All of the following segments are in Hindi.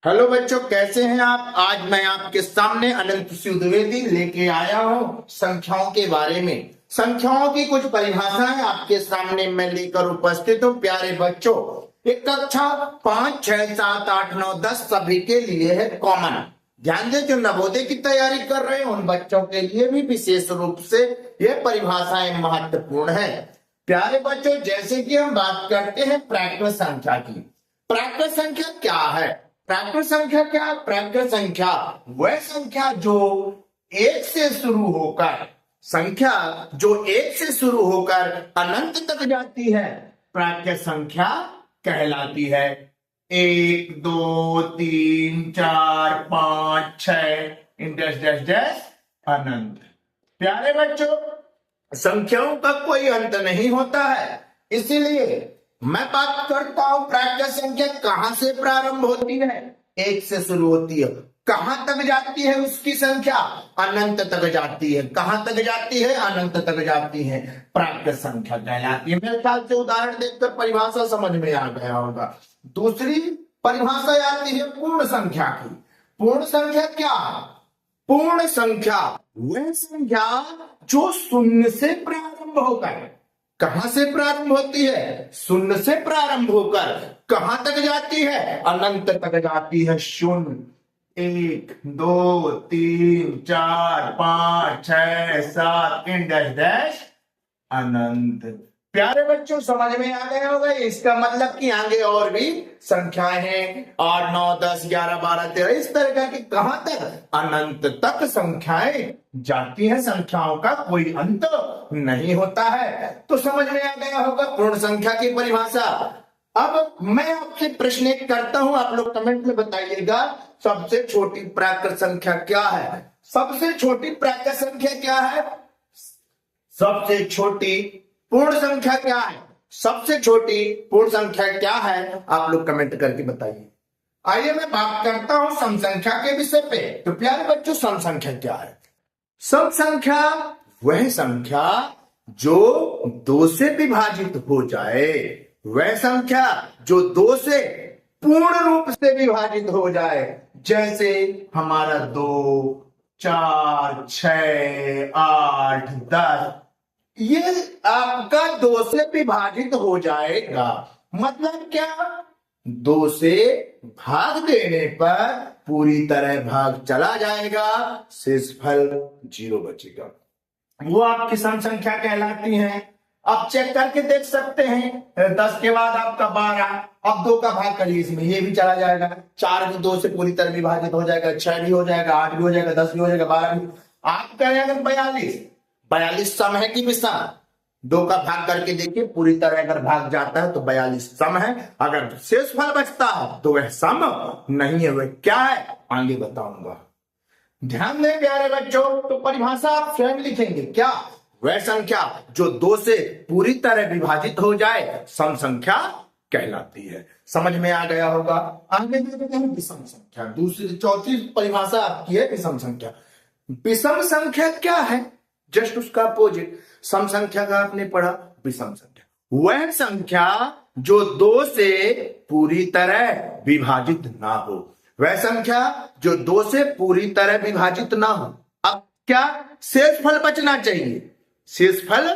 हेलो बच्चों, कैसे हैं आप। आज मैं आपके सामने अनंत शिव द्विवेदी लेके आया हूं संख्याओं के बारे में। संख्याओं की कुछ परिभाषाएं आपके सामने मैं लेकर उपस्थित हूं। प्यारे बच्चों, एक कक्षा 5, 6, 7, 8, 9, 10 सभी के लिए है कॉमन। ध्यान दें, जो नवोदय की तैयारी कर रहे हैं उन बच्चों के लिए भी विशेष रूप से ये परिभाषाएं महत्वपूर्ण है। प्यारे बच्चों, जैसे कि हम बात करते हैं प्राकृत संख्या की। प्राकृत संख्या क्या है? प्राकृत संख्या क्या? प्राकृत संख्या वह संख्या जो एक से शुरू होकर अनंत तक जाती है, प्राकृत संख्या कहलाती है। 1, 2, 3, 4, 5, 6 डैश डैश डैश अनंत। प्यारे बच्चों, संख्याओं का कोई अंत नहीं होता है, इसीलिए मैं बात करता हूं प्राकृत संख्या कहां से प्रारंभ होती है। 1 से शुरू होती है, कहां तक जाती है उसकी संख्या? अनंत तक जाती है। कहां तक जाती है? अनंत तक जाती है, प्राकृत संख्या कहलाती है। मेरे ख्याल से उदाहरण देखकर परिभाषा समझ में आ गया होगा। दूसरी परिभाषा आती है पूर्ण संख्या की। पूर्ण संख्या क्या है? पूर्ण संख्या वह संख्या जो शून्य से प्रारंभ होकर, कहां से प्रारंभ होती है? शून्य से प्रारंभ होकर कहां तक जाती है? अनंत तक जाती है। शून्य, 1, 2, 3, 4, 5, 6, 7 डैश डैश अनंत। प्यारे बच्चों, समझ में आ गया होगा। इसका मतलब कि आगे और भी संख्याएं हैं, 8, 9, 10, 11, 12, 13 इस तरह की। कहां तक? अनंत तक संख्याएं जाती हैं। संख्याओं का कोई अंत नहीं होता है। तो समझ में आ गया होगा पूर्ण संख्या की परिभाषा। अब मैं आपसे प्रश्न एक करता हूं, आप लोग कमेंट में बताइएगा, सबसे छोटी प्राकृत संख्या क्या है? सबसे छोटी प्राकृत संख्या क्या है? सबसे छोटी पूर्ण संख्या क्या है? सबसे छोटी पूर्ण संख्या क्या है? आप लोग कमेंट करके बताइए। आइए मैं बात करता हूं सम संख्या के विषय पे। तो प्यारे बच्चों, सम संख्या क्या है? सम संख्या वह संख्या जो 2 से विभाजित हो जाए, वह संख्या जो 2 से पूर्ण रूप से विभाजित हो जाए। जैसे हमारा 2, 4, 6, 8, 10 ये आपका 2 से विभाजित हो जाएगा। मतलब क्या? 2 से भाग देने पर पूरी तरह भाग चला जाएगा, शेषफल 0 बचेगा। वो आपकी सम संख्या कहलाती है। अब चेक करके देख सकते हैं, 10 के बाद आपका 12, अब 2 का भाग करिए इसमें, ये भी चला जाएगा। 4 भी 2 से पूरी तरह विभाजित हो जाएगा, 6 भी हो जाएगा, 8 भी हो जाएगा, 10 भी हो जाएगा, 12 भी। आप कहेंगे 42 सम है कि विषम? 2 का भाग करके देखिए, पूरी तरह अगर भाग जाता है तो 42 सम है। अगर शेषफल बचता है तो वह सम नहीं है। वह क्या है आगे बताऊंगा। ध्यान दें प्यारे बच्चों, तो परिभाषा आप स्वयं लिखेंगे। क्या? वह संख्या जो 2 से पूरी तरह विभाजित हो जाए सम संख्या कहलाती है। समझ में आ गया होगा। आगे देखते हैं विषम संख्या। दूसरी चौथी परिभाषा आपकी है विषम संख्या। विषम संख्या क्या है? जस्ट उसका अपोजिट। सम संख्या का आपने पढ़ा, विषम संख्या वह संख्या जो 2 से पूरी तरह विभाजित ना हो। वह संख्या जो 2 से पूरी तरह विभाजित ना हो। अब क्या? शेषफल बचना चाहिए। शेषफल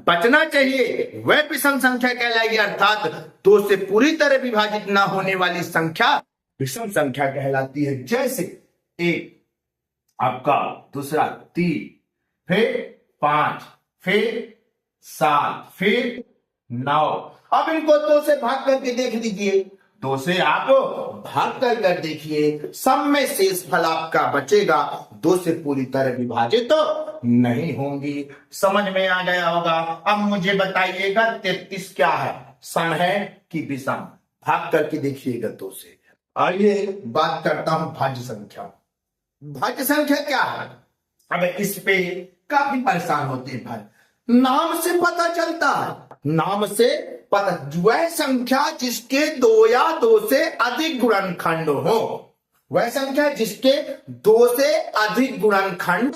बचना चाहिए, वह विषम संख्या कहलाएगी। अर्थात 2 से पूरी तरह विभाजित ना होने वाली संख्या विषम संख्या कहलाती है। जैसे 1 आपका, दूसरा 3, फिर 5, फिर 7, फिर 9। अब इनको 2 से भाग करके देख लीजिए। 2 से आप भाग कर देखिए, सब में शेषफल आपका बचेगा, 2 से पूरी तरह विभाजित तो नहीं होंगी। समझ में आ गया होगा। अब मुझे बताइएगा 33 क्या है? सम है कि विषम? भाग करके देखिएगा 2 से। आइए बात करता हूं भाज्य संख्या। भाज्य संख्या क्या है? अब इस पे काफी परेशान होते हैं भाई। नाम से पता चलता है, नाम से पता, वह संख्या जिसके 2 या 2 से अधिक गुणनखंड हो। वह संख्या जिसके 2 से अधिक गुणनखंड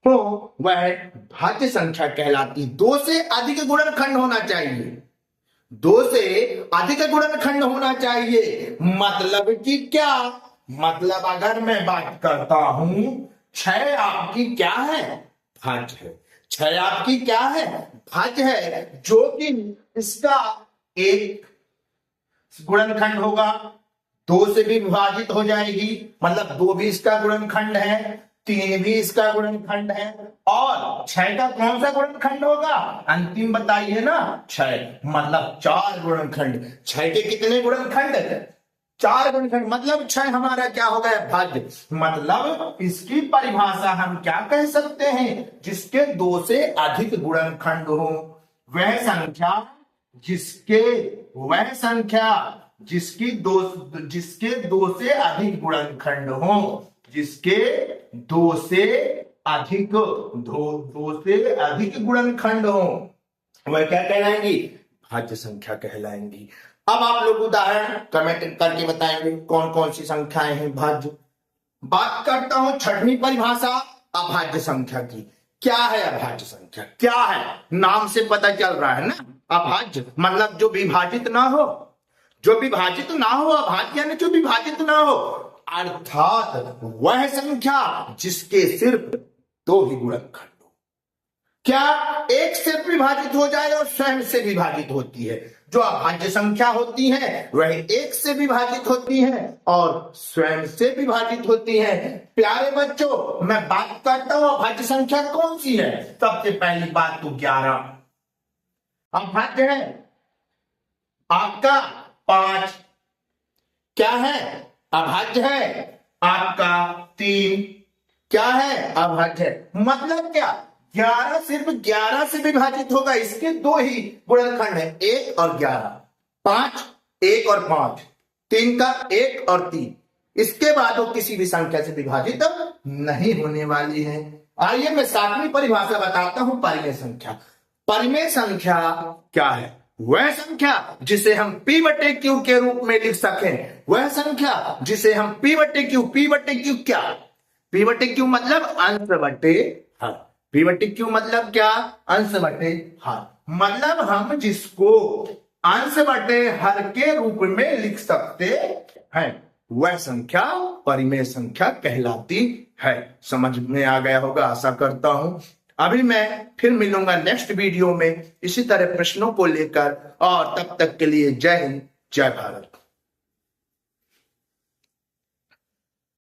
हो वह भाज्य संख्या कहलाती। 2 से अधिक गुणनखंड होना चाहिए। 2 से अधिक गुणनखंड होना चाहिए। मतलब कि क्या? मतलब अगर मैं बात करता हूं 6 आपकी क्या है, भाज्य है। 6 आपकी क्या है, भाज्य है, जो कि इसका एक गुणनखंड होगा, 2 से भी विभाजित हो जाएगी, मतलब 2 भी इसका गुणनखंड है, 3 भी इसका गुणनखंड है, और 6 का कौन सा गुणनखंड होगा, अंतिम बताइए ना, 6, मतलब 4 गुणनखंड। 6 के कितने गुणनखंड, 4 गुणनखंड, मतलब 6 हमारा क्या हो गया, भाज्य। मतलब इसकी परिभाषा हम क्या कह सकते हैं, जिसके 2 से अधिक गुणनखंड हो, वह संख्या जिसके 2 से अधिक गुणनखंड हो, जिसके 2 से अधिक गुणनखंड हो, वह क्या कहलाएंगी, भाज्य संख्या कहलाएंगी। अब आप लोग उदाहरण कमेंट करके बताएंगे कौन कौन सी संख्याएं हैं भाज्य। बात करता हूं 6वीं परिभाषा अभाज्य संख्या की। क्या है अभाज्य संख्या, क्या है, नाम से पता चल रहा है ना, अभाज्य मतलब जो विभाजित ना हो, अभाज्य यानी जो विभाजित ना हो, अर्थात वह संख्या जिसके सिर्फ 2 ही गुणनखंड हो। क्या एक से विभाजित हो जाए और स्वयं से विभाजित होती है। जो अभाज्य संख्या होती है वह एक से विभाजित होती है और स्वयं से विभाजित होती है। प्यारे बच्चों, मैं बात करता हूं अभाज्य संख्या कौन सी है। सबसे पहली बात तो 11 अभाज्य है। आपका 5 क्या है, अभाज्य है। आपका 3 क्या है, अभाज्य है। मतलब क्या, 11 सिर्फ 11 से विभाजित होगा, इसके 2 ही गुणनखंड है, 1 और 11। 5 1 और 5, 3 का 1 और 3, इसके बाद वो किसी भी संख्या से विभाजित नहीं होने वाली है। आइए मैं 7वीं परिभाषा बताता हूं, परिमेय संख्या। परिमेय संख्या क्या है, वह संख्या जिसे हम P/Q के रूप में लिख सकें, वह संख्या जिसे हम P/Q क्या, P/Q मतलब अंश बटे हर। P/Q मतलब क्या, अंश बटे हर। मतलब हम जिसको अंश बटे हर के रूप में लिख सकते हैं, वह संख्या परिमेय संख्या कहलाती है। समझ में आ गया होगा आशा करता हूं। अभी मैं फिर मिलूंगा नेक्स्ट वीडियो में इसी तरह प्रश्नों को लेकर, और तब तक के लिए जय हिंद, जय भारत।